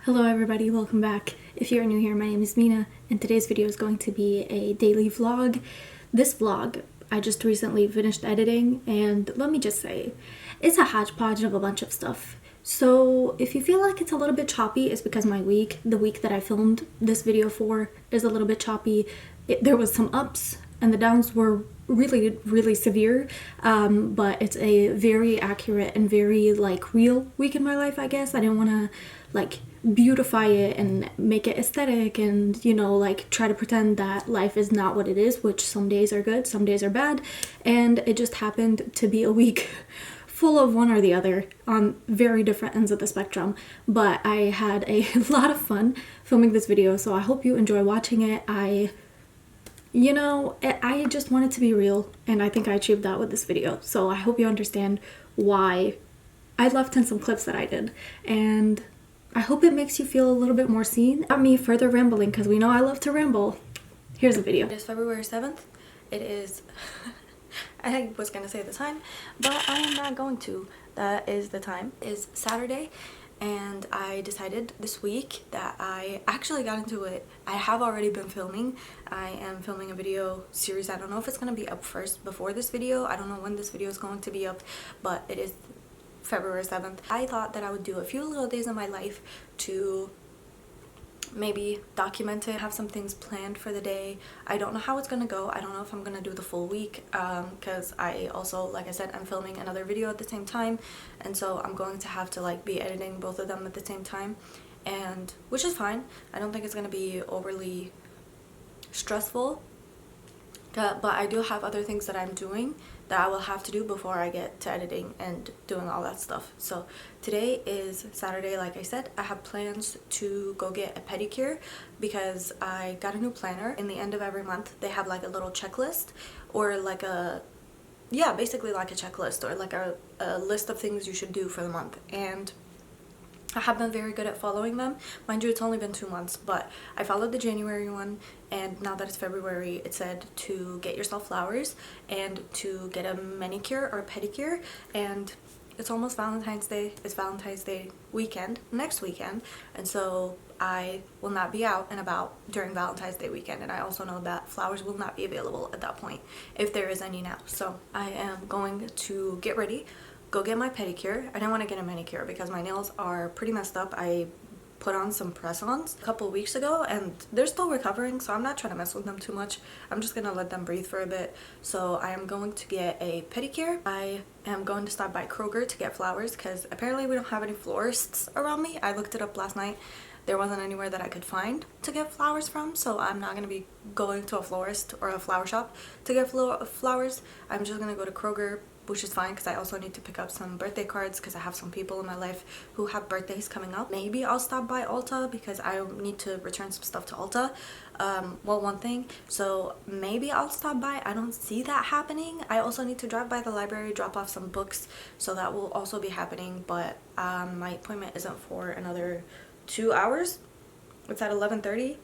Hello everybody, welcome back. If you're new here, my name is Mina, and today's video is going to be a daily vlog. This vlog, I just recently finished editing, and let me just say, it's a hodgepodge of a bunch of stuff. So if you feel like it's a little bit choppy, it's because the week that I filmed this video for is a little bit choppy. There was some ups, and the downs were really severe, but it's a very accurate and very real week in my life, I guess. I didn't want to beautify it and make it aesthetic and try to pretend that life is not what it is, which some days are good, some days are bad, and it just happened to be a week full of one or the other on very different ends of the spectrum. But I had a lot of fun filming this video, so I hope you enjoy watching it. I just want it to be real, and I think I achieved that with this video. So I hope you understand why I left in some clips that I did, and I hope it makes you feel a little bit more seen. Not me further rambling, because we know I love to ramble. Here's the video. It is February 7th. It is... I was gonna say the time, but I am not going to. That is the time. It's Saturday, and I decided this week that I actually got into it. I have already been filming. I am filming a video series. I don't know if it's going to be up first before this video. I don't know when this video is going to be up, but it is February 7th. I thought that I would do a few little days in my life to maybe document it, have some things planned for the day. I don't know how it's gonna go. I don't know if I'm gonna do the full week, because I also, like I said, I'm filming another video at the same time, and so I'm going to have to be editing both of them at the same time, and which is fine. I don't think it's gonna be overly stressful, but I do have other things that I'm doing that I will have to do before I get to editing and doing all that stuff. So today is Saturday. Like I said, I have plans to go get a pedicure because I got a new planner. In the end of every month, they have a little checklist, or basically like a checklist, or a list of things you should do for the month. And I have been very good at following them. Mind you, it's only been 2 months, but I followed the January one, and now that it's February, it said to get yourself flowers and to get a manicure or a pedicure. And it's almost Valentine's Day. It's Valentine's Day weekend, next weekend, and so I will not be out and about during Valentine's Day weekend, and I also know that flowers will not be available at that point, if there is any now. So I am going to get ready, go get my pedicure. I didn't want to get a manicure because my nails are pretty messed up. I put on some press-ons a couple weeks ago, and they're still recovering, so I'm not trying to mess with them too much. I'm just gonna let them breathe for a bit. So I am going to get a pedicure. I am going to stop by Kroger to get flowers because apparently we don't have any florists around me. I looked it up last night. There wasn't anywhere that I could find to get flowers from, so I'm not gonna be going to a florist or a flower shop to get flowers. I'm just gonna go to Kroger, which is fine because I also need to pick up some birthday cards because I have some people in my life who have birthdays coming up. Maybe I'll stop by Ulta because I need to return some stuff to Ulta. One thing, so maybe I'll stop by. I don't see that happening. I also need to drive by the library, drop off some books, so that will also be happening, but my appointment isn't for another 2 hours. It's at 11:30.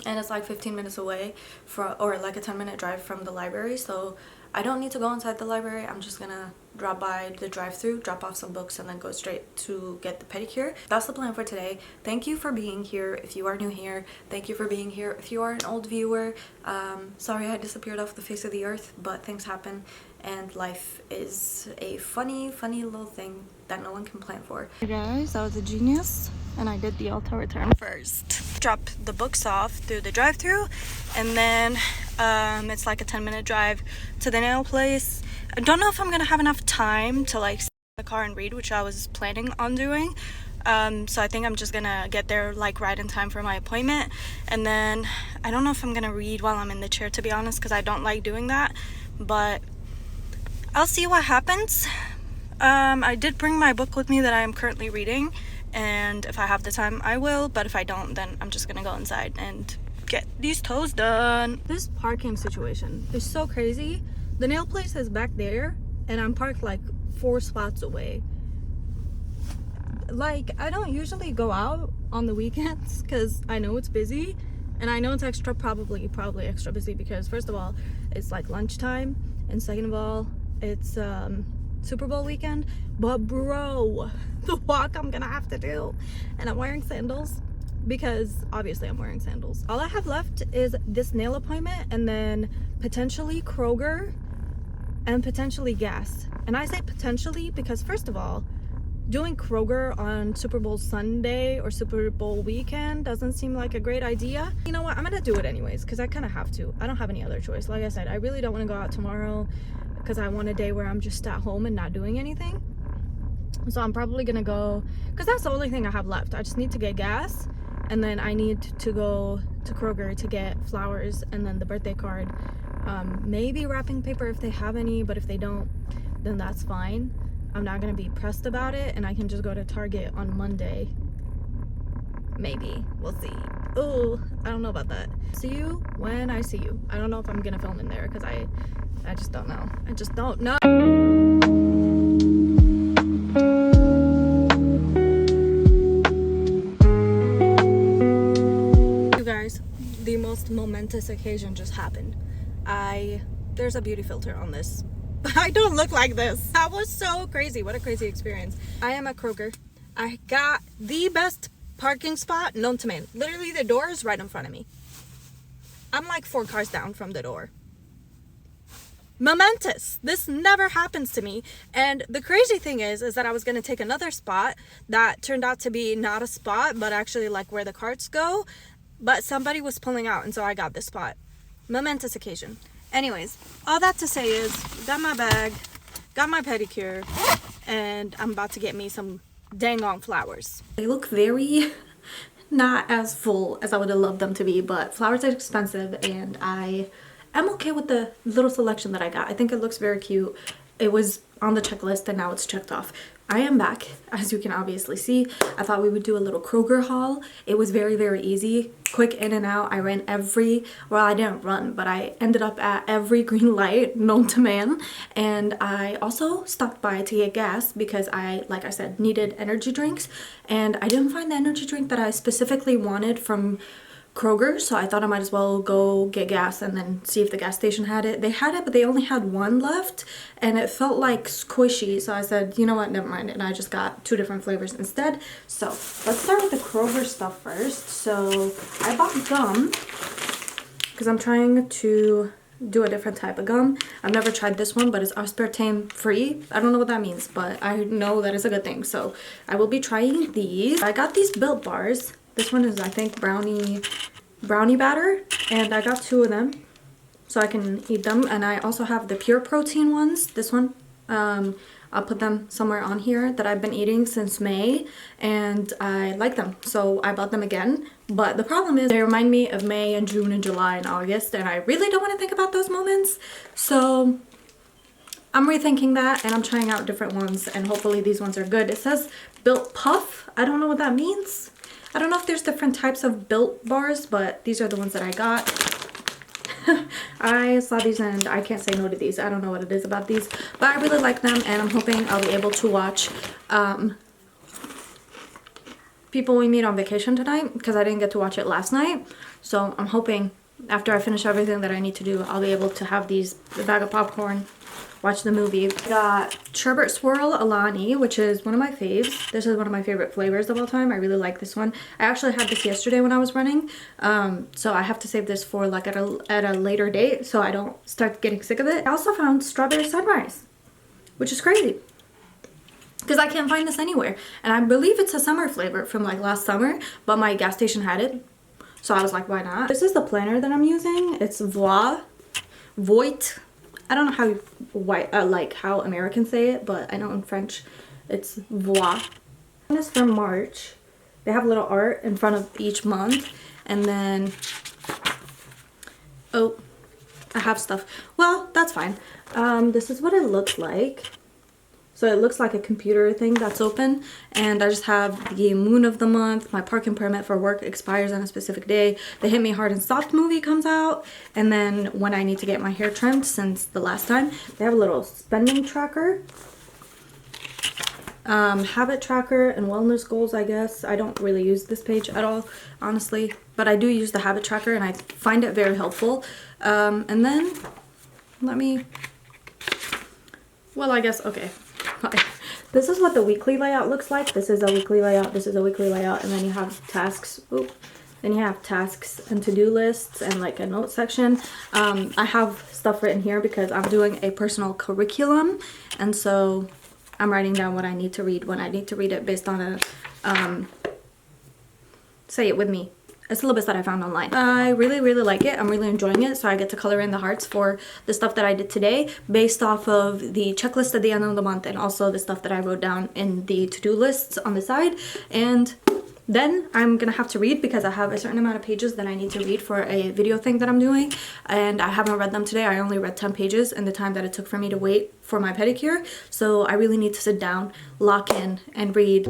And it's 15 minutes away or a 10-minute drive from the library, so I don't need to go inside the library. I'm just gonna drop by the drive-through, drop off some books, and then go straight to get the pedicure. That's the plan for today. Thank you for being here if you are new here. Thank you for being here if you are an old viewer. Sorry I disappeared off the face of the earth, but things happen, and life is a funny little thing that no one can plan for. Hey guys, I was a genius, and I did the Ulta return first. Dropped the books off through the drive-through, and then it's a 10-minute drive to the nail place. I don't know if I'm gonna have enough time to sit in the car and read, which I was planning on doing. So I think I'm just gonna get there right in time for my appointment, and then I don't know if I'm gonna read while I'm in the chair, to be honest, because I don't like doing that, but I'll see what happens. I did bring my book with me that I am currently reading, and if I have the time I will, but if I don't, then I'm just gonna go inside and get these toes done. This parking situation is so crazy. The nail place is back there, and I'm parked 4 spots away. I don't usually go out on the weekends because I know it's busy, and I know it's probably extra busy because first of all, it's lunchtime, and second of all, it's Super Bowl weekend. But bro, the walk I'm gonna have to do. And I'm wearing sandals because obviously I'm wearing sandals. All I have left is this nail appointment and then potentially Kroger and potentially gas. And I say potentially because first of all, doing Kroger on Super Bowl Sunday or Super Bowl weekend doesn't seem like a great idea. You know what? I'm gonna do it anyways because I kind of have to. I don't have any other choice. Like I said, I really don't want to go out tomorrow because I want a day where I'm just at home and not doing anything. So I'm probably gonna go because that's the only thing I have left. I just need to get gas and then I need to go to Kroger to get flowers and then the birthday card. Maybe wrapping paper if they have any, but if they don't, then that's fine. I'm not gonna be pressed about it and I can just go to Target on Monday. Maybe. We'll see. Oh, I don't know about that. See you when I see you. I don't know if I'm gonna film in there because I just don't know. I just don't know. You guys, the most momentous occasion just happened. There's a beauty filter on this. I don't look like this. That was so crazy. What a crazy experience. I am at Kroger. I got the best parking spot known to man. Literally the door is right in front of me. I'm like 4 cars down from the door. Momentous. This never happens to me. And the crazy thing is that I was going to take another spot that turned out to be not a spot, but actually like where the carts go. But somebody was pulling out and so I got this spot. Momentous occasion. Anyways, all that to say is, got my bag, got my pedicure, and I'm about to get me some dang on flowers. They look very not as full as I would have loved them to be, but flowers are expensive and I am okay with the little selection that I got. I think it looks very cute. It was on the checklist and now it's checked off. I am back, as you can obviously see. I thought we would do a little Kroger haul. It was very, very easy. Quick in and out. I ran well, I didn't run, but I ended up at every green light known to man. And I also stopped by to get gas because like I said, needed energy drinks. And I didn't find the energy drink that I specifically wanted from Kroger, so I thought I might as well go get gas and then see if the gas station had it. They had it, but they only had one left and it felt like squishy, so I said, you know what, never mind, and I just got 2 different flavors instead. So let's start with the Kroger stuff first. So I bought gum because I'm trying to do a different type of gum. I've never tried this one, but it's aspartame free. I don't know what that means, but I know that is a good thing, so I will be trying these. I got these Built bars. This one is, I think, brownie batter, and I got 2 of them so I can eat them. And I also have the pure protein ones. This one, I'll put them somewhere on here, that I've been eating since May and I like them, so I bought them again. But the problem is they remind me of May and June and July and August, and I really don't want to think about those moments, so I'm rethinking that and I'm trying out different ones and hopefully these ones are good. It says Built Puff. I don't know what that means. I don't know if there's different types of Built bars, but these are the ones that I got. I saw these and I can't say no to these. I don't know what it is about these, but I really like them and I'm hoping I'll be able to watch People We Meet on Vacation tonight because I didn't get to watch it last night. So I'm hoping after I finish everything that I need to do, I'll be able to have the bag of popcorn, watch the movie. I got Sherbet Swirl Alani, which is one of my faves. This is one of my favorite flavors of all time. I really like this one. I actually had this yesterday when I was running, so I have to save this for like at a later date so I don't start getting sick of it. I also found Strawberry Sunrise, which is crazy because I can't find this anywhere. And I believe it's a summer flavor from like last summer, but my gas station had it. So I was like, why not? This is the planner that I'm using. It's Voit. I don't know like how Americans say it, but I know in French it's Voix. This is from March. They have a little art in front of each month, and then oh, I have stuff. Well, that's fine. This is what it looks like. So it looks like a computer thing that's open, and I just have the moon of the month. My parking permit for work expires on a specific day. The Hit Me Hard and Soft movie comes out, and then when I need to get my hair trimmed since the last time. They have a little spending tracker, habit tracker, and wellness goals, I guess. I don't really use this page at all, honestly, but I do use the habit tracker and I find it very helpful. And then I guess, okay. This is what the weekly layout looks like. This is a weekly layout, this is a weekly layout, and then you have tasks. Oop. Then you have tasks and to-do lists and like a note section. I have stuff written here because I'm doing a personal curriculum, and so I'm writing down what I need to read when I need to read it based on a, say it with me, a syllabus that I found online. I really like it. I'm really enjoying it. So I get to color in the hearts for the stuff that I did today based off of the checklist at the end of the month, and also the stuff that I wrote down in the to-do lists on the side. And then I'm gonna have to read because I have a certain amount of pages that I need to read for a video thing that I'm doing, and I haven't read them today. I only read 10 pages in the time that it took for me to wait for my pedicure. So I really need to sit down, lock in, and read.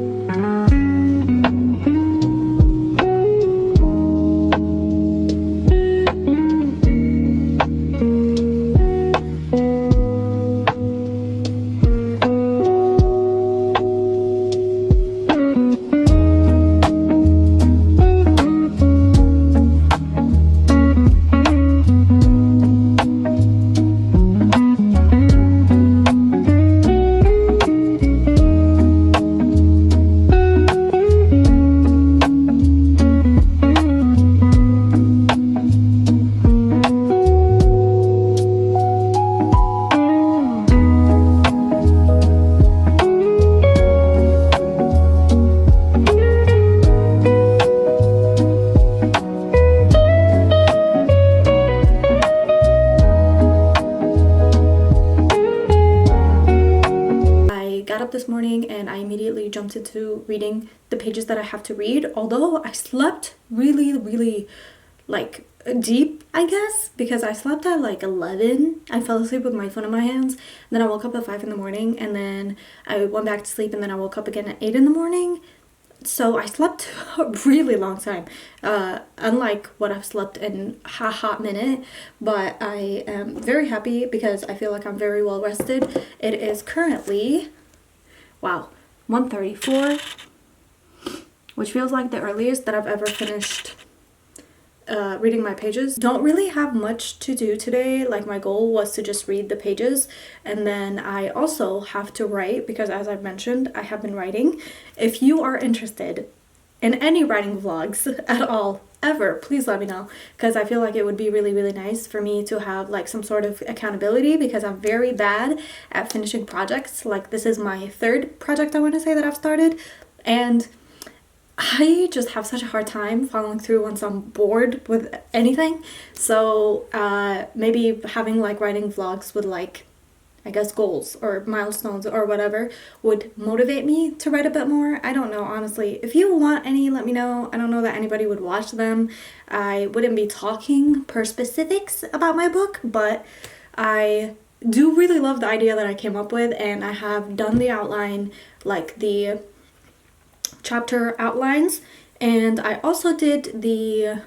This morning and I immediately jumped into reading the pages that I have to read, although I slept really like deep, I guess, because I slept at like 11. I fell asleep with my phone in my hands, and then I woke up at 5 in the morning, and then I went back to sleep, and then I woke up again at 8 in the morning. So I slept a really long time, unlike what I've slept in a hot minute, but I am very happy because I feel like I'm very well rested. It is currently, wow, 1:34, which feels like the earliest that I've ever finished reading my pages. Don't really have much to do today. Like, my goal was to just read the pages, and then I also have to write because, as I've mentioned, I have been writing. If you are interested in any writing vlogs at all, ever, please let me know, because I feel like it would be really nice for me to have like some sort of accountability, because I'm very bad at finishing projects. Like, this is my third project I want to say that I've started, and I just have such a hard time following through once I'm bored with anything. So maybe having like writing vlogs with like, I guess, goals or milestones or whatever would motivate me to write a bit more. I don't know, honestly. If you want any, let me know. I don't know that anybody would watch them. I wouldn't be talking per specifics about my book, but I do really love the idea that I came up with, and I have done the outline, like the chapter outlines, and I also did the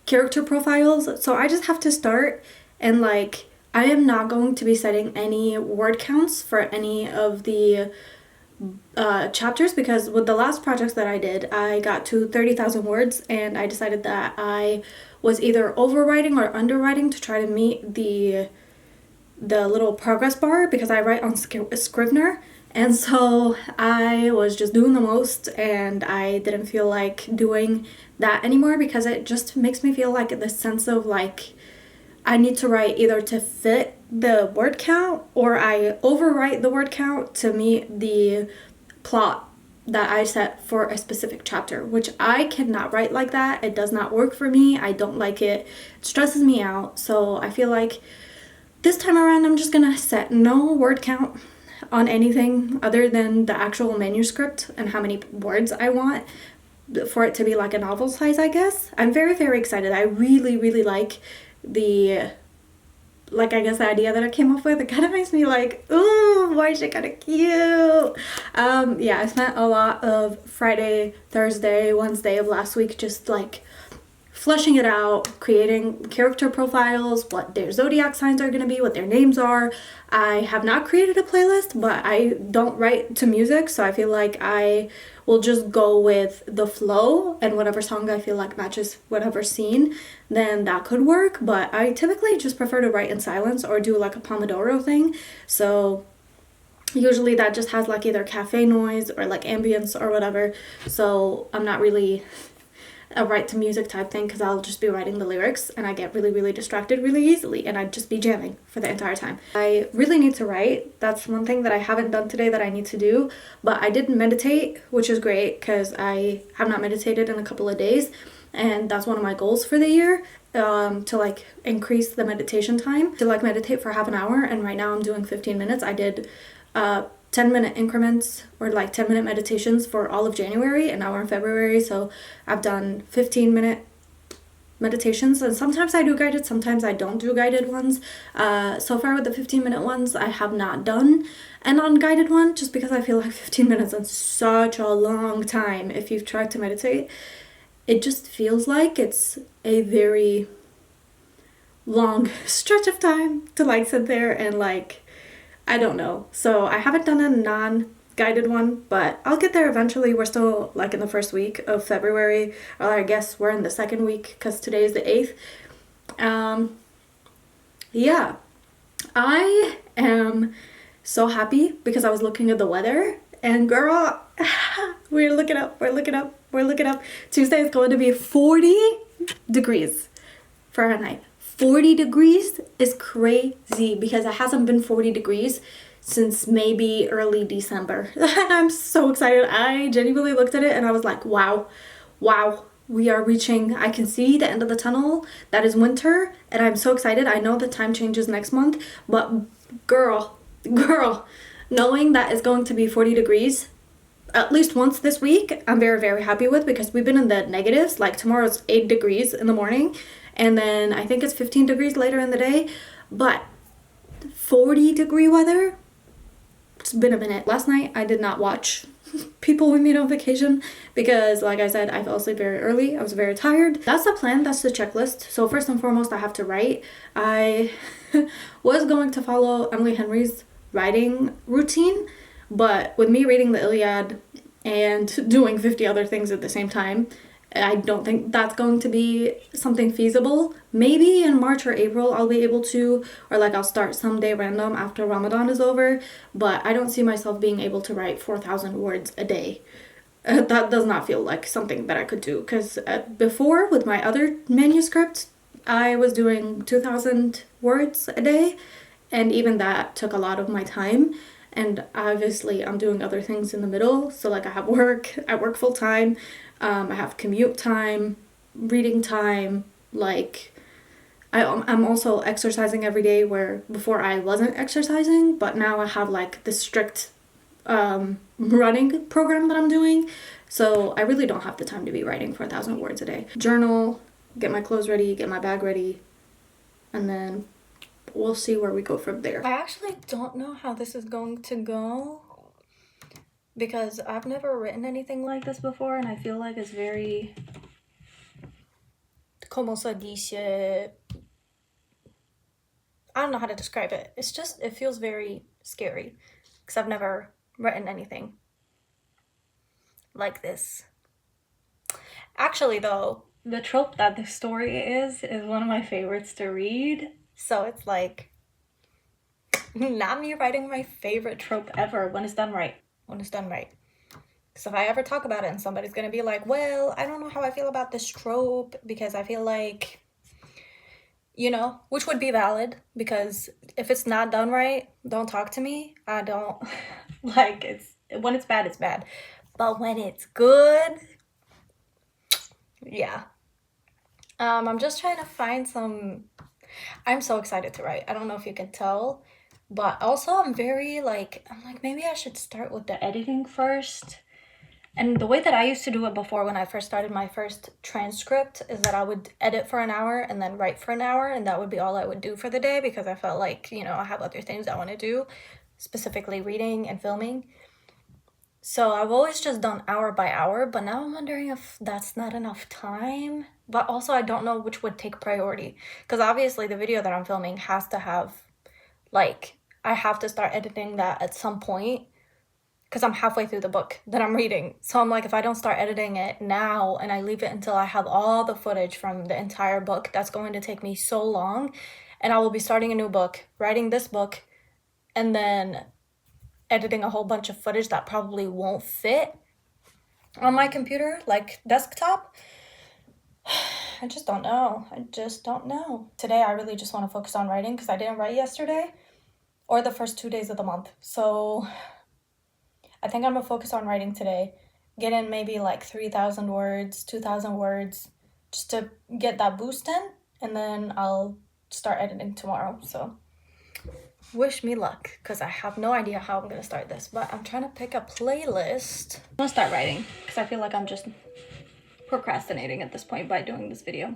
character profiles. So I just have to start, and like, I am not going to be setting any word counts for any of the chapters, because with the last projects that I did, I got to 30,000 words, and I decided that I was either overwriting or underwriting to try to meet the little progress bar, because I write on Scrivener, and so I was just doing the most, and I didn't feel like doing that anymore, because it just makes me feel like this sense of like I need to write either to fit the word count, or I overwrite the word count to meet the plot that I set for a specific chapter, which I cannot write like that. It does not work for me. I don't like it. It stresses me out. So I feel like this time around I'm just gonna set no word count on anything other than the actual manuscript and how many words I want for it to be like a novel size, I guess. I'm very excited. I really like the, like, I guess the idea that I came up with. It kind of makes me like, ooh, why is she kind of cute? Yeah, I spent a lot of Friday, Thursday, Wednesday of last week just like fleshing it out, creating character profiles, what their zodiac signs are going to be, what their names are. I have not created a playlist, but I don't write to music, so I feel like I will just go with the flow, and whatever song I feel like matches whatever scene, then that could work. But I typically just prefer to write in silence or do like a Pomodoro thing. So Usually that just has like either cafe noise or like ambience or whatever, so I'm not really a write to music type thing, because I'll just be writing the lyrics and I get really distracted really easily, and I'd just be jamming for the entire time. I really need to write. That's one thing that I haven't done today that I need to do, but I did meditate, which is great because I have not meditated in a couple of days, and that's one of my goals for the year, to like increase the meditation time, to like meditate for half an hour, and right now I'm doing 15 minutes. I did 10-minute increments, or like 10-minute meditations for all of January, and now we're in February, so I've done 15-minute meditations, and sometimes I do guided, sometimes I don't do guided ones. So far with the 15-minute ones, I have not done an unguided one, just because I feel like 15 minutes is such a long time. If you've tried to meditate, it just feels like it's a very long stretch of time to like sit there and like, I don't know. So I haven't done a non-guided one, but I'll get there eventually. We're still like in the first week of February, or I guess we're in the second week because today is the 8th. Yeah, I am so happy because I was looking at the weather, and girl, we're looking up. Tuesday is going to be 40 degrees Fahrenheit. 40 degrees is crazy because it hasn't been 40 degrees since maybe early December. And I'm so excited. I genuinely looked at it and I was like, wow, we are reaching, I can see the end of the tunnel. That is winter, and I'm so excited. I know the time changes next month, but girl, knowing that it's going to be 40 degrees at least once this week, I'm very happy with, because we've been in the negatives. Like tomorrow's 8 degrees in the morning, and then I think it's 15 degrees later in the day, but 40 degree weather, it's been a minute. Last night I did not watch People We Meet on Vacation because, like I said, I fell asleep very early. I was very tired. That's the plan, that's the checklist. So first and foremost, I have to write. I was going to follow Emily Henry's writing routine, but with me reading the Iliad and doing 50 other things at the same time, I don't think that's going to be something feasible. Maybe in March or April I'll be able to, or like I'll start someday random after Ramadan is over, but I don't see myself being able to write 4,000 words a day. That does not feel like something that I could do, because before with my other manuscript, I was doing 2,000 words a day, and even that took a lot of my time. And obviously I'm doing other things in the middle. So like I have work, I work full time, I have commute time, reading time, like I'm also exercising every day, where before I wasn't exercising, but now I have like this strict running program that I'm doing. So I really don't have the time to be writing 4,000 words a day. Journal, get my clothes ready, get my bag ready, and then we'll see where we go from there. I actually don't know how this is going to go, because I've never written anything like this before, and I feel like it's very, como se dice, I don't know how to describe it. It's just, it feels very scary because I've never written anything like this. Actually though, the trope that this story is one of my favorites to read. So it's like, not me writing my favorite trope ever when it's done right. Because if I ever talk about it and somebody's gonna be like, well, I don't know how I feel about this trope, because I feel like, you know, which would be valid, because if it's not done right, don't talk to me. I don't, like, it's, when it's bad, it's bad. But when it's good, yeah. I'm just trying to find some, I'm so excited to write. I don't know if you can tell, but also I'm very like, maybe I should start with the editing first. And the way that I used to do it before, when I first started my first transcript, is that I would edit for an hour and then write for an hour, and that would be all I would do for the day, because I felt like, you know, I have other things I want to do, specifically reading and filming. So I've always just done hour by hour, but now I'm wondering if that's not enough time. But also I don't know which would take priority, because obviously the video that I'm filming has to have, like, I have to start editing that at some point, because I'm halfway through the book that I'm reading. So I'm like, if I don't start editing it now and I leave it until I have all the footage from the entire book, that's going to take me so long. And I will be starting a new book, writing this book, and then editing a whole bunch of footage that probably won't fit on my computer, like desktop. I just don't know. I just don't know. Today, I really just want to focus on writing because I didn't write yesterday or the first 2 days of the month. So I think I'm gonna focus on writing today. Get in maybe like 3,000 words, 2,000 words, just to get that boost in, and then I'll start editing tomorrow. So wish me luck, because I have no idea how I'm gonna start this, but I'm trying to pick a playlist. I'm gonna start writing because I feel like I'm just procrastinating at this point by doing this video.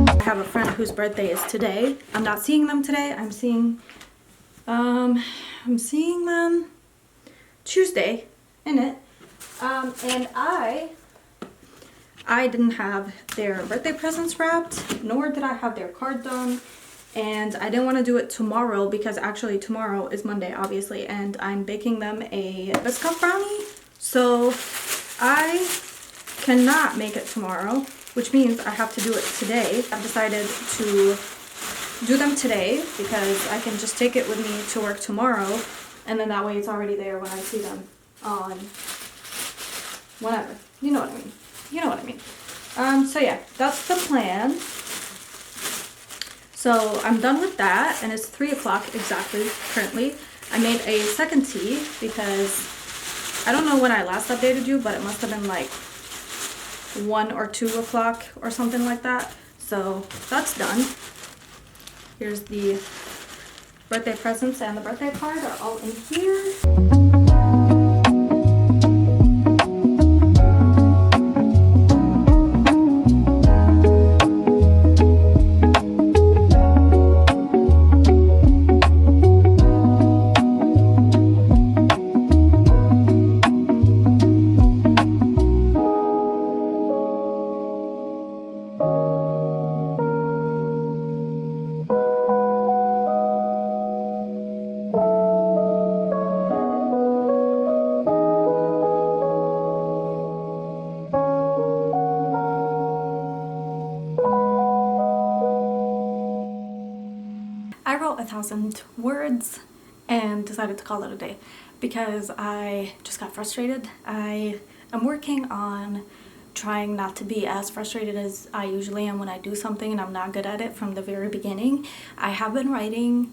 I have a friend whose birthday is today. I'm not seeing them today. I'm seeing them Tuesday, innit? And I didn't have their birthday presents wrapped, nor did I have their card done, and I didn't want to do it tomorrow because actually tomorrow is Monday, obviously, and I'm baking them a biscuit brownie, so I cannot make it tomorrow, which means I have to do it today. I've decided to do them today because I can just take it with me to work tomorrow, and then that way it's already there when I see them on whatever. You know what I mean. You know what I mean. So yeah, that's the plan. So I'm done with that, and it's 3 o'clock exactly currently. I made a second tea because I don't know when I last updated you, but it must have been like 1 or 2 o'clock or something like that. So that's done. Here's the birthday presents and the birthday card are all in here. I wrote 1,000 words and decided to call it a day because I just got frustrated. I am working on trying not to be as frustrated as I usually am when I do something and I'm not good at it from the very beginning. I have been writing,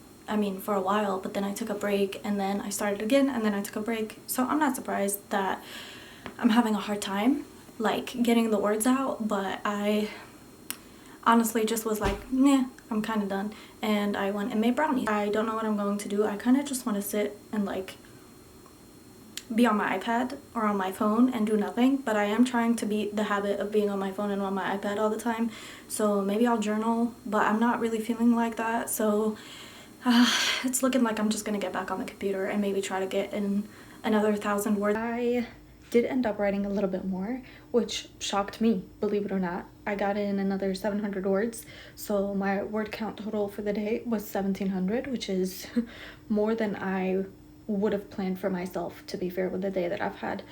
for a while, but then I took a break and then I started again and then I took a break. So I'm not surprised that I'm having a hard time like getting the words out, but I honestly just was like, nah, I'm kind of done, and I went and made brownies. I don't know what I'm going to do. I kind of just want to sit and like be on my iPad or on my phone and do nothing, but I am trying to beat the habit of being on my phone and on my iPad all the time. So maybe I'll journal, but I'm not really feeling like that, so it's looking like I'm just gonna get back on the computer and maybe try to get in another 1,000 words. I did end up writing a little bit more, which shocked me, believe it or not. I got in another 700 words, so my word count total for the day was 1,700, which is more than I would have planned for myself, to be fair, with the day that I've had.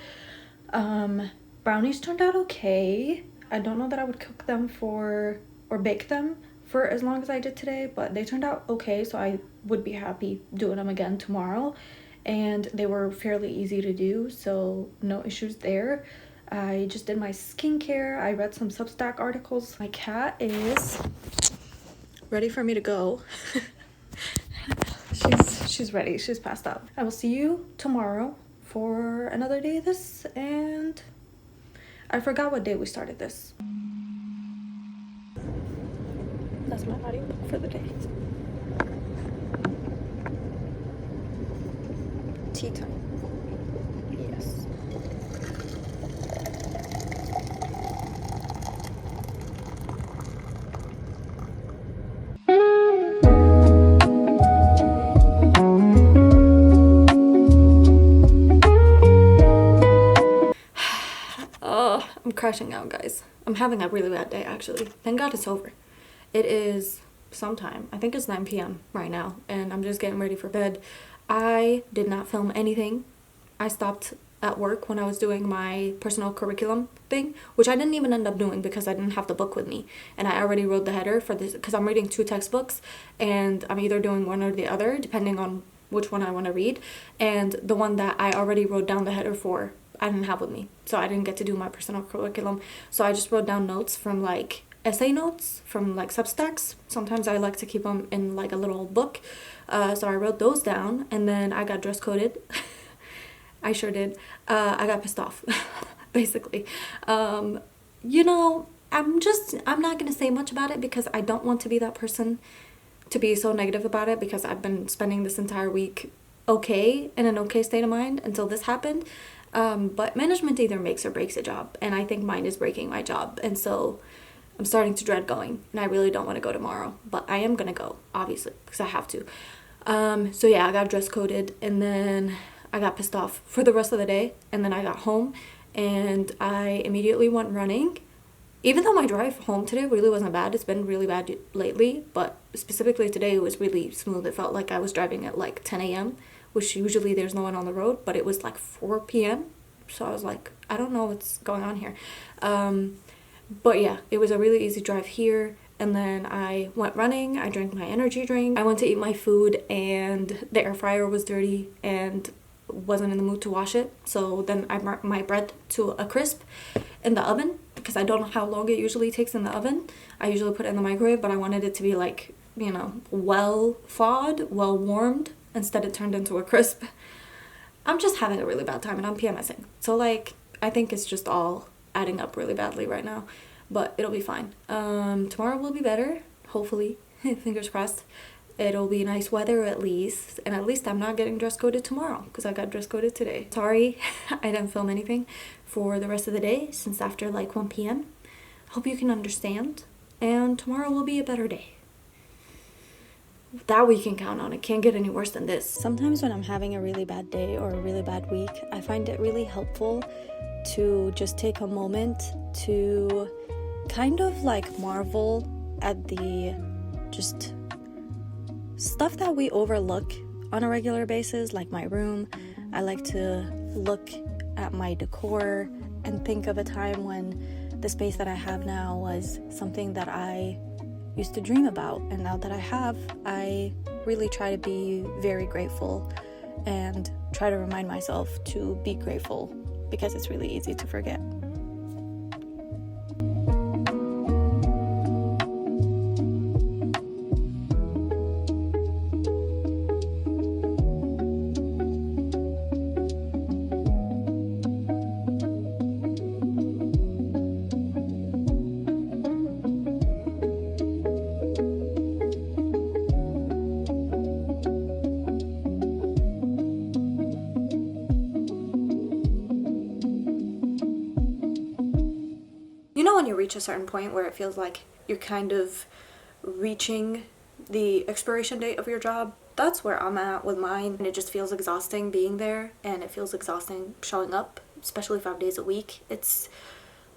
Brownies turned out okay. I don't know that I would cook them or bake them for as long as I did today, but they turned out okay, so I would be happy doing them again tomorrow. And they were fairly easy to do, so no issues there. I just did my skincare. I read some Substack articles. My cat is ready for me to go. she's ready. She's passed out. I will see you tomorrow for another day of this, and I forgot what day we started this. That's my audio for the day. Tea time. Yes. Oh, I'm crashing out, guys. I'm having a really bad day, actually. Thank God it's over. It is sometime. I think it's 9 p.m. right now, and I'm just getting ready for bed. I did not film anything. I stopped at work when I was doing my personal curriculum thing, which I didn't even end up doing because I didn't have the book with me. And I already wrote the header for this because I'm reading 2 textbooks and I'm either doing one or the other depending on which one I want to read. And the one that I already wrote down the header for, I didn't have with me. So I didn't get to do my personal curriculum. So I just wrote down notes from like essay notes from like Substacks. Sometimes I like to keep them in like a little book. So I wrote those down and then I got dress coded. I sure did. I got pissed off, basically. You know, I'm not going to say much about it because I don't want to be that person to be so negative about it, because I've been spending this entire week okay, in an okay state of mind until this happened. But management either makes or breaks a job, and I think mine is breaking my job. And so I'm starting to dread going, and I really don't want to go tomorrow, but I am going to go, obviously, because I have to. So yeah, I got dress coded, and then I got pissed off for the rest of the day, and then I got home and I immediately went running. Even though my drive home today really wasn't bad, it's been really bad lately, but specifically today it was really smooth. It felt like I was driving at like 10 a.m., which usually there's no one on the road, but it was like 4 p.m. So I was like, I don't know what's going on here. But yeah, it was a really easy drive here. And then I went running, I drank my energy drink, I went to eat my food, and the air fryer was dirty and wasn't in the mood to wash it. So then I burnt my bread to a crisp in the oven because I don't know how long it usually takes in the oven. I usually put it in the microwave, but I wanted it to be like, you know, well thawed, well warmed. Instead it turned into a crisp. I'm just having a really bad time and I'm PMSing. So like, I think it's just all adding up really badly right now, but it'll be fine. Tomorrow will be better, hopefully. Fingers crossed. It'll be nice weather at least, and at least I'm not getting dress coded tomorrow because I got dress coded today. Sorry I didn't film anything for the rest of the day since after like 1 p.m. Hope you can understand, and tomorrow will be a better day. That we can count on. It can't get any worse than this. Sometimes when I'm having a really bad day or a really bad week, I find it really helpful to just take a moment to kind of like marvel at the just stuff that we overlook on a regular basis, like my room. I like to look at my decor and think of a time when the space that I have now was something that I used to dream about, and now that I have, I really try to be very grateful and try to remind myself to be grateful because it's really easy to forget. You know when you reach a certain point where it feels like you're kind of reaching the expiration date of your job? That's where I'm at with mine, and it just feels exhausting being there, and it feels exhausting showing up, especially 5 days a week. It's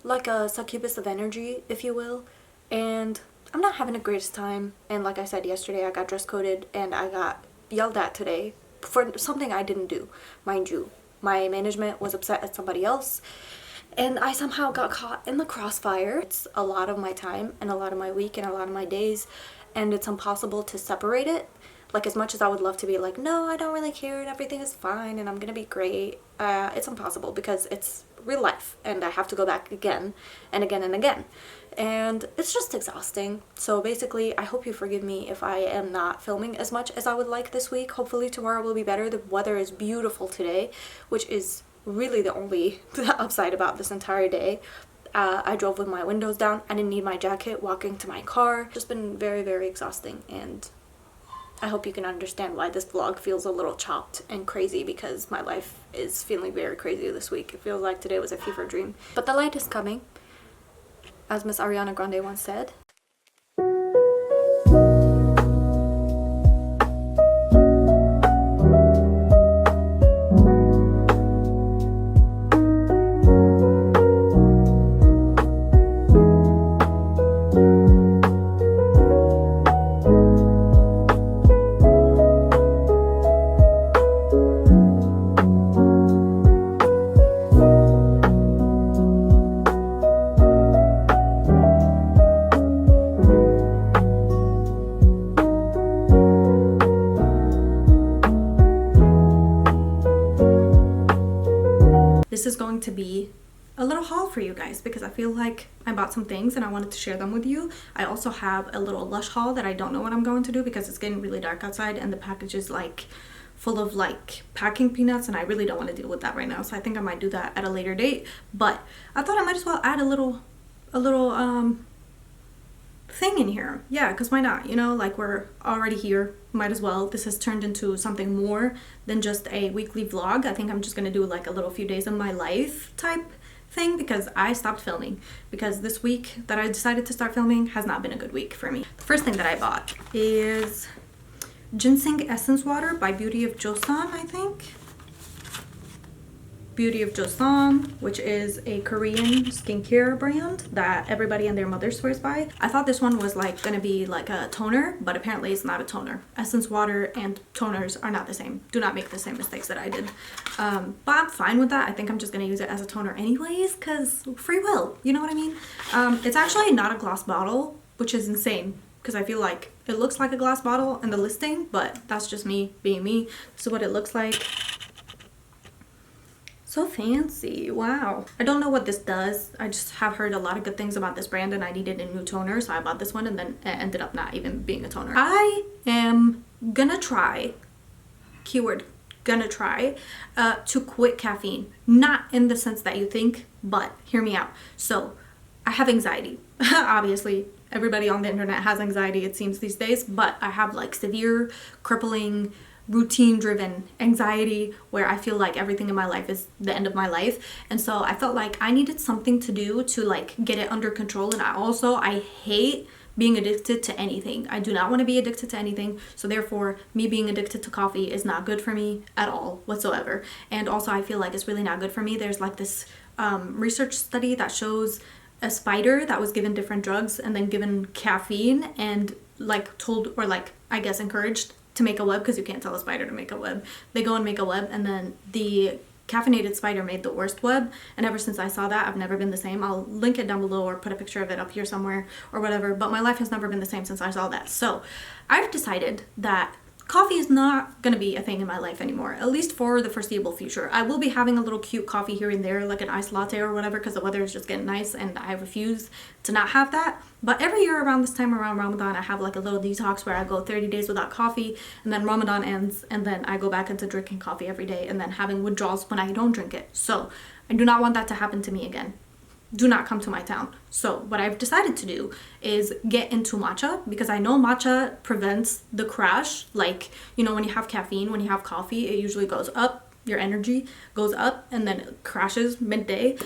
like a succubus of energy, if you will, and I'm not having the greatest time. And like I said yesterday, I got dress coded and I got yelled at today for something I didn't do. Mind you, my management was upset at somebody else, and I somehow got caught in the crossfire. It's a lot of my time and a lot of my week and a lot of my days, and it's impossible to separate it. Like, as much as I would love to be like, no, I don't really care and everything is fine and I'm gonna be great, it's impossible because it's real life and I have to go back again and again and again. And it's just exhausting. So basically, I hope you forgive me if I am not filming as much as I would like this week. Hopefully tomorrow will be better. The weather is beautiful today, which is really the only upside about this entire day. I drove with my windows down. I didn't need my jacket walking to my car. Just been very, very exhausting, and I hope you can understand why this vlog feels a little chopped and crazy, because my life is feeling very crazy this week. It feels like today was a fever dream. But the light is coming, as Miss Ariana Grande once said. this is going to be a little haul for you guys because I feel like I bought some things and I wanted to share them with you. I also have a little Lush haul that I don't know what I'm going to do because it's getting really dark outside and the package is like full of like packing peanuts and I really don't want to deal with that right now. So I think I might do that at a later date, but I thought I might as well add a little thing in here. Yeah, because why not? You know, like we're already here, might as well. This has turned into something more than just a weekly vlog. I think I'm just gonna do like a little few days of my life type thing because I stopped filming because this week that I decided to start filming has not been a good week for me. The first thing that I bought is ginseng essence water by Beauty of Joseon, I think. Beauty of Joseon, which is a Korean skincare brand that everybody and their mother swears by. I thought this one was like gonna be like a toner, but apparently it's not a toner. Essence water and toners are not the same. Do not make the same mistakes that I did. But I'm fine with that. I think I'm just gonna use it as a toner anyways, because free will, you know what I mean? It's actually not a glass bottle, which is insane because I feel like it looks like a glass bottle in the listing, but that's just me being me. This is what it looks like. So fancy. Wow. I don't know what this does. I just have heard a lot of good things about this brand and I needed a new toner, so I bought this one and then it ended up not even being a toner. I am gonna try, keyword gonna try, to quit caffeine. Not in the sense that you think, but hear me out. So I have anxiety. Obviously, everybody on the internet has anxiety, it seems these days, but I have like severe, crippling, routine-driven anxiety where I feel like everything in my life is the end of my life. And so I felt like I needed something to do to like get it under control. And I hate being addicted to anything. I do not want to be addicted to anything. So therefore, me being addicted to coffee is not good for me at all whatsoever. And also I feel like it's really not good for me. There's like this research study that shows a spider that was given different drugs and then given caffeine and like told, or like I guess encouraged to make a web, because you can't tell a spider to make a web. They go and make a web, and then the caffeinated spider made the worst web. And ever since I saw that, I've never been the same. I'll link it down below or put a picture of it up here somewhere or whatever, but my life has never been the same since I saw that. So I've decided that coffee is not going to be a thing in my life anymore, at least for the foreseeable future. I will be having a little cute coffee here and there, like an iced latte or whatever, because the weather is just getting nice and I refuse to not have that. But every year around this time, around Ramadan, I have like a little detox where I go 30 days without coffee, and then Ramadan ends and then I go back into drinking coffee every day and then having withdrawals when I don't drink it. So I do not want that to happen to me again. Do not come to my town. So what I've decided to do is get into matcha, because I know matcha prevents the crash. Like, you know, when you have caffeine, when you have coffee, it usually goes up, your energy goes up and then it crashes midday.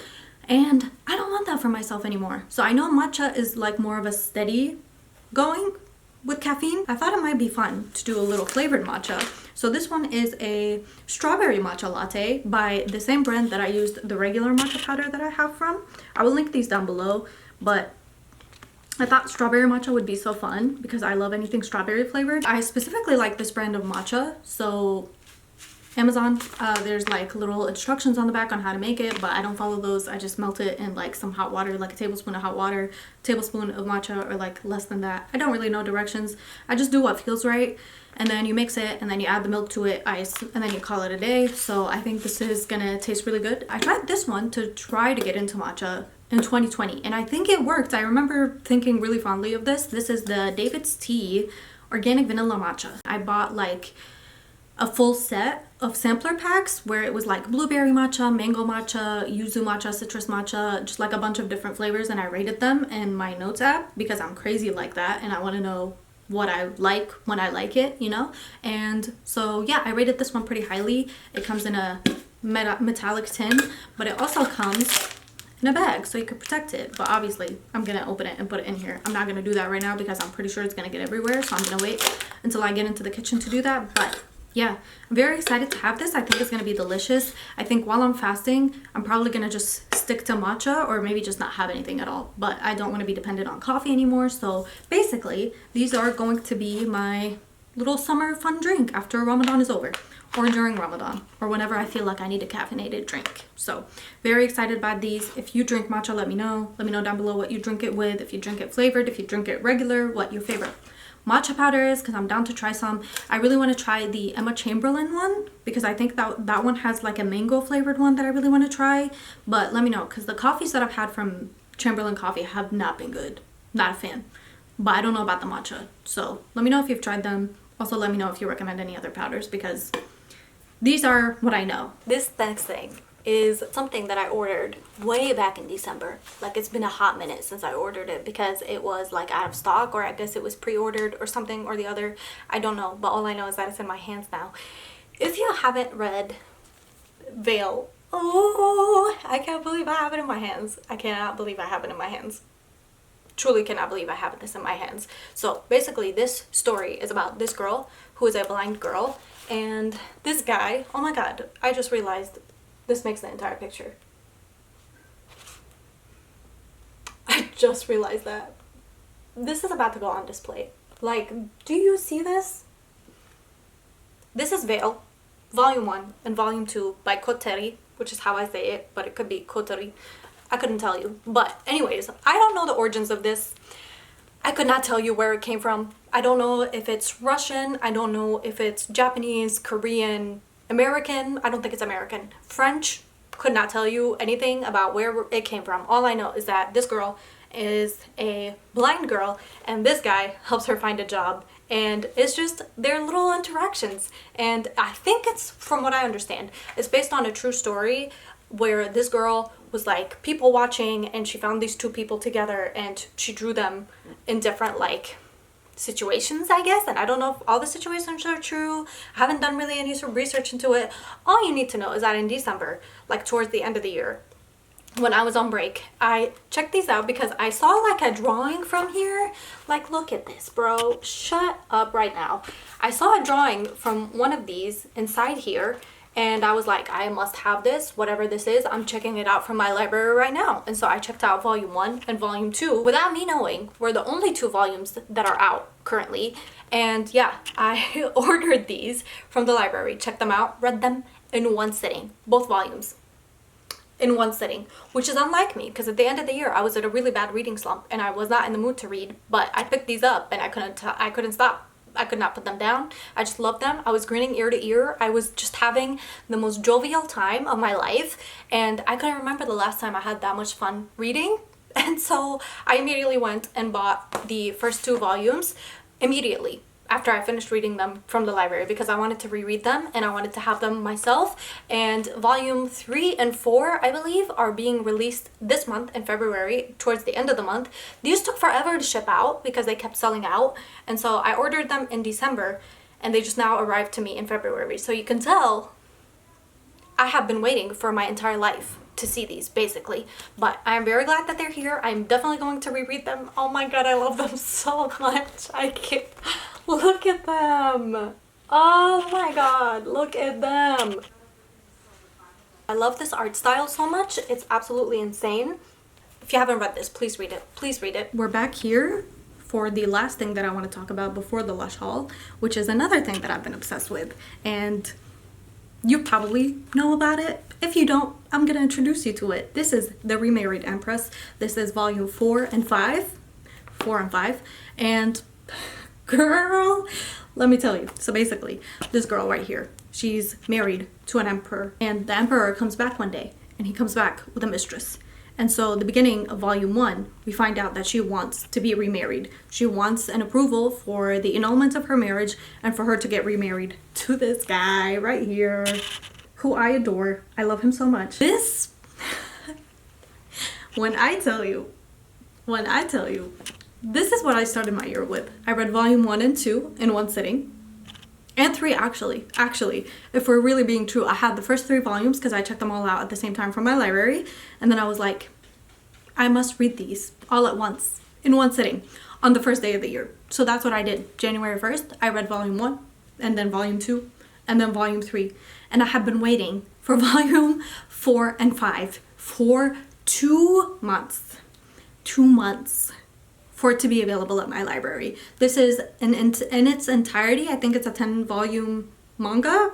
And I don't want that for myself anymore. So I know matcha is like more of a steady going with caffeine. I thought it might be fun to do a little flavored matcha. So this one is a strawberry matcha latte by the same brand that I used the regular matcha powder that I have from. I will link these down below, but I thought strawberry matcha would be so fun because I love anything strawberry flavored. I specifically like this brand of matcha, so Amazon, there's like little instructions on the back on how to make it, but I don't follow those. I just melt it in like some hot water, like a tablespoon of hot water, tablespoon of matcha, or like less than that. I don't really know directions. I just do what feels right, and then you mix it and then you add the milk to it, ice, and then you call it a day. So I think this is gonna taste really good. I tried this one to try to get into matcha in 2020 and I think it worked. I remember thinking really fondly of this. This is the David's Tea Organic Vanilla Matcha. I bought like a full set of sampler packs where it was like blueberry matcha, mango matcha, yuzu matcha, citrus matcha, just like a bunch of different flavors, and I rated them in my notes app because I'm crazy like that and I want to know what I like when I like it, you know? And so yeah, I rated this one pretty highly. It comes in a metallic tin, but it also comes in a bag so you can protect it. But obviously I'm gonna open it and put it in here. I'm not gonna do that right now because I'm pretty sure it's gonna get everywhere, so I'm gonna wait until I get into the kitchen to do that. But yeah, I'm very excited to have this. I think it's gonna be delicious. I think while I'm fasting, I'm probably gonna just stick to matcha or maybe just not have anything at all. But I don't wanna be dependent on coffee anymore. So basically, these are going to be my little summer fun drink after Ramadan is over, or during Ramadan, or whenever I feel like I need a caffeinated drink. So very excited by these. If you drink matcha, let me know. Let me know down below what you drink it with. If you drink it flavored, if you drink it regular, what your favorite matcha powders because I'm down to try some. I really want to try the Emma Chamberlain one because I think that one has like a mango flavored one that I really want to try. But let me know, because the coffees that I've had from Chamberlain Coffee have not been good. Not a fan. But I don't know about the matcha. So let me know if you've tried them. Also let me know if you recommend any other powders, because these are what I know. This next thing is something that I ordered way back in December. Like, it's been a hot minute since I ordered it because it was like out of stock, or I guess it was pre-ordered or something or the other. I don't know, but all I know is that it's in my hands now. If you haven't read Veil, oh, I can't believe I have it in my hands. I cannot believe I have it in my hands. Truly cannot believe I have this in my hands. So basically this story is about this girl who is a blind girl, and this guy, oh my god, I just realized this makes the entire picture. I just realized that. This is about to go on display. Like, do you see this? This is Veil, Volume 1 and Volume 2 by Chatotic, which is how I say it, but it could be Chatotic. I couldn't tell you. But anyways, I don't know the origins of this. I could not tell you where it came from. I don't know if it's Russian. I don't know if it's Japanese, Korean, American. I don't think it's American. French. Could not tell you anything about where it came from. All I know is that this girl is a blind girl and this guy helps her find a job, and it's just their little interactions. And I think it's, from what I understand, it's based on a true story where this girl was like people watching and she found these two people together and she drew them in different like situations, I guess. And I don't know if all the situations are true. I haven't done really any sort of research into it. All you need to know is that in December, like towards the end of the year, when I was on break, I checked these out because I saw like a drawing from here. Like, look at this, bro. Shut up right now. I saw a drawing from one of these inside here, and I was like, I must have this, whatever this is. I'm checking it out from my library right now. And so I checked out Volume 1 and Volume 2 without me knowing we're the only two volumes that are out currently. And yeah, I ordered these from the library, checked them out, read them in one sitting, both volumes in one sitting, which is unlike me because at the end of the year I was at a really bad reading slump and I was not in the mood to read, but I picked these up and I couldn't stop. I could not put them down. I just loved them. I was grinning ear to ear. I was just having the most jovial time of my life, and I couldn't remember the last time I had that much fun reading. And so I immediately went and bought the first two volumes immediately after I finished reading them from the library because I wanted to reread them and I wanted to have them myself. And Volume 3 and 4, I believe, are being released this month in February, towards the end of the month. These took forever to ship out because they kept selling out. And so I ordered them in December and they just now arrived to me in February. So you can tell I have been waiting for my entire life to see these, basically. But I'm very glad that they're here. I'm definitely going to reread them. Oh my god, I love them so much. I can't. Look at them. Oh my god, look at them. I love this art style so much. It's absolutely insane. If you haven't read this, please read it. Please read it. We're back here for the last thing that I want to talk about before the Lush haul, which is another thing that I've been obsessed with. And you probably know about it. If you don't, I'm gonna introduce you to it. This is The Remarried Empress. This is Volume 4 and 5. 4 and 5. And girl, let me tell you. So basically, this girl right here, she's married to an emperor, and the emperor comes back one day and he comes back with a mistress. And so the beginning of Volume 1, we find out that she wants to be remarried. She wants an approval for the annulment of her marriage and for her to get remarried to this guy right here, who I adore. I love him so much. This, when I tell you, this is what I started my year with. I read Volume 1 and 2 in one sitting. And 3 actually, if we're really being true. I had the first 3 volumes because I checked them all out at the same time from my library. And then I was like, I must read these all at once in one sitting on the first day of the year. So that's what I did. January 1st, I read Volume 1 and then Volume 2 and then Volume 3. And I have been waiting for Volume 4 and 5 for 2 months. 2 months. For it to be available at my library. This is in its entirety. I think it's a 10-volume manga.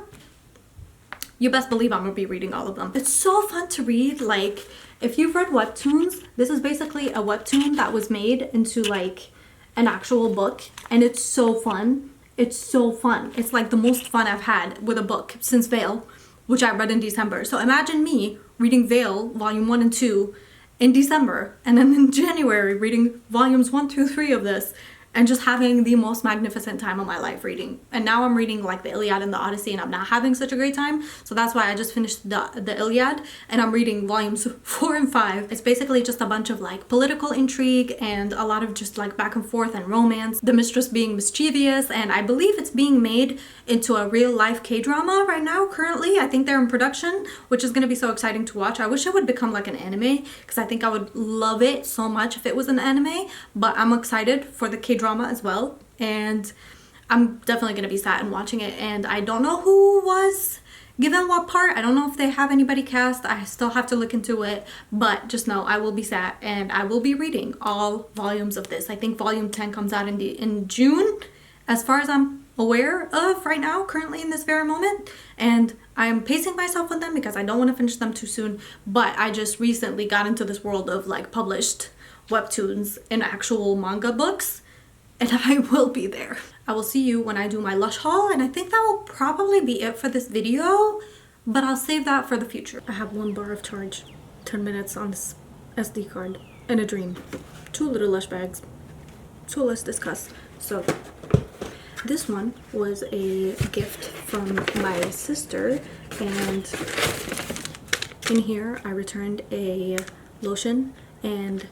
You best believe I'm gonna be reading all of them. It's so fun to read. Like, if you've read webtoons, this is basically a webtoon that was made into like an actual book, and it's so fun. It's so fun. It's like the most fun I've had with a book since Veil, which I read in December. So imagine me reading Veil volume 1 and 2 in December, and then in January reading volumes 1 through 3 of this, and just having the most magnificent time of my life reading. And now I'm reading like the Iliad and the Odyssey, and I'm not having such a great time. So that's why I just finished the Iliad, and I'm reading volumes 4 and 5. It's basically just a bunch of like political intrigue and a lot of just like back and forth and romance. The mistress being mischievous, and I believe it's being made into a real life K-drama right now currently. I think they're in production, which is going to be so exciting to watch. I wish it would become like an anime, because I think I would love it so much if it was an anime, but I'm excited for the K-drama as well, and I'm definitely going to be sat and watching it. And I don't know who was given what part. I don't know if they have anybody cast. I still have to look into it, but just know I will be sat and I will be reading all volumes of this. I think volume 10 comes out in June, as far as I'm aware of right now, currently in this very moment, and I'm pacing myself with them because I don't want to finish them too soon. But I just recently got into this world of like published webtoons and actual manga books, and I will be there. I will see you when I do my Lush haul, and I think that will probably be it for this video, but I'll save that for the future. I have 1 bar of charge, 10 minutes on this SD card, and a dream. 2 little Lush bags. So let's discuss. So this one was a gift from my sister, and in here I returned a lotion, and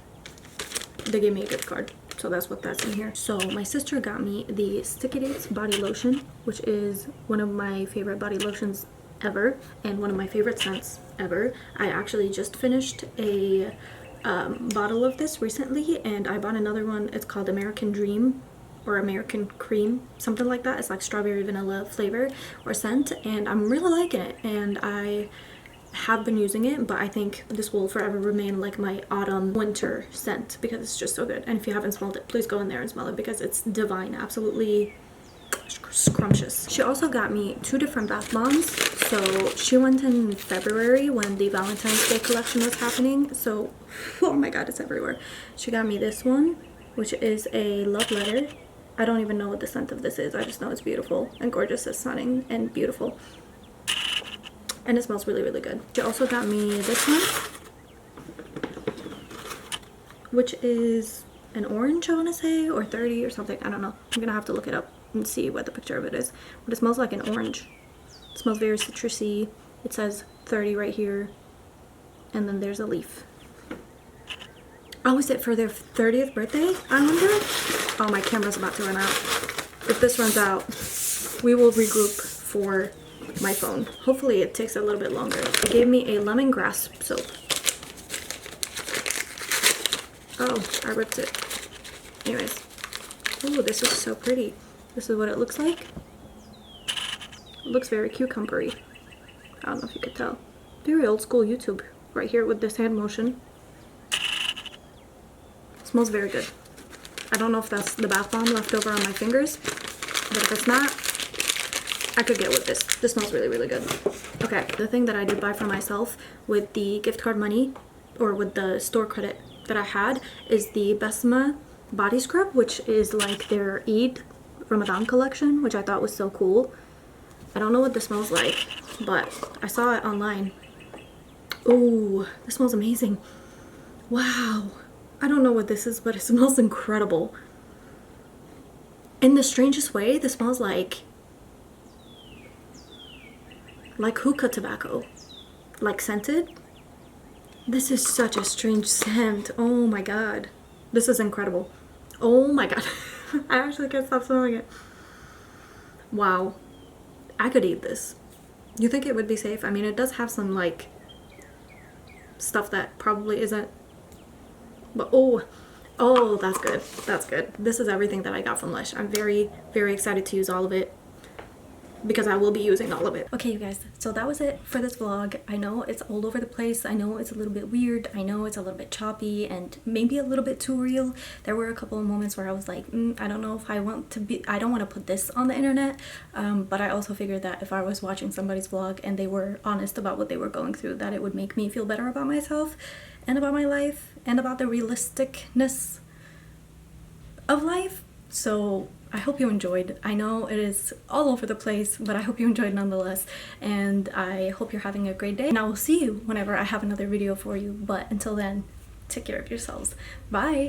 they gave me a gift card. So that's what that's in here. So my sister got me the Sticky Dates body lotion, which is one of my favorite body lotions ever, and one of my favorite scents ever. I actually just finished a bottle of this recently, and I bought another one. It's called American Dream or American Cream, something like that. It's like strawberry vanilla flavor or scent, and I'm really liking it, and I have been using it, but I think this will forever remain like my autumn winter scent because it's just so good. And if you haven't smelled it, please go in there and smell it because it's divine, absolutely scrumptious. She also got me 2 different bath bombs. So she went in February when the Valentine's Day collection was happening, so oh my god, it's everywhere. She got me this one, which is a love letter. I don't even know what the scent of this is, I just know it's beautiful and gorgeous. It's stunning and beautiful, and it smells really, really good. She also got me this one, which is an orange, I want to say, or 30 or something. I don't know. I'm gonna have to look it up and see what the picture of it is. But it smells like an orange. It smells very citrusy. It says 30 right here, and then there's a leaf. Oh, is it for their 30th birthday, I wonder? Oh, my camera's about to run out. If this runs out, we will regroup for my phone. Hopefully it takes a little bit longer. They gave me a lemongrass soap. Oh, I ripped it. Anyways. Oh, this is so pretty. This is what it looks like. It looks very cucumbery. I don't know if you could tell. Very old school YouTube right here with this hand motion. It smells very good. I don't know if that's the bath bomb left over on my fingers, but if it's not, I could get with this. This smells really, really good. Okay, the thing that I did buy for myself with the gift card money, or with the store credit that I had, is the Besma body scrub, which is like their Eid Ramadan collection, which I thought was so cool. I don't know what this smells like, but I saw it online. Ooh, this smells amazing. Wow. I don't know what this is, but it smells incredible. In the strangest way, this smells like hookah tobacco, like scented. This is such a strange scent. Oh my god, this is incredible. Oh my god. I actually can't stop smelling it. Wow, I could eat this. You think it would be safe? I mean, it does have some like stuff that probably isn't, but oh, that's good. That's good. This is everything that I got from Lush. I'm very, very excited to use all of it, because I will be using all of it. Okay, you guys, so that was it for this vlog. I know it's all over the place. I know it's a little bit weird. I know it's a little bit choppy and maybe a little bit too real. There were a couple of moments where I was like, I don't know if I don't want to put this on the internet. But I also figured that if I was watching somebody's vlog and they were honest about what they were going through, that it would make me feel better about myself and about my life and about the realisticness of life. So I hope you enjoyed. I know it is all over the place, but I hope you enjoyed nonetheless, and I hope you're having a great day, and I will see you whenever I have another video for you. But until then, take care of yourselves. Bye!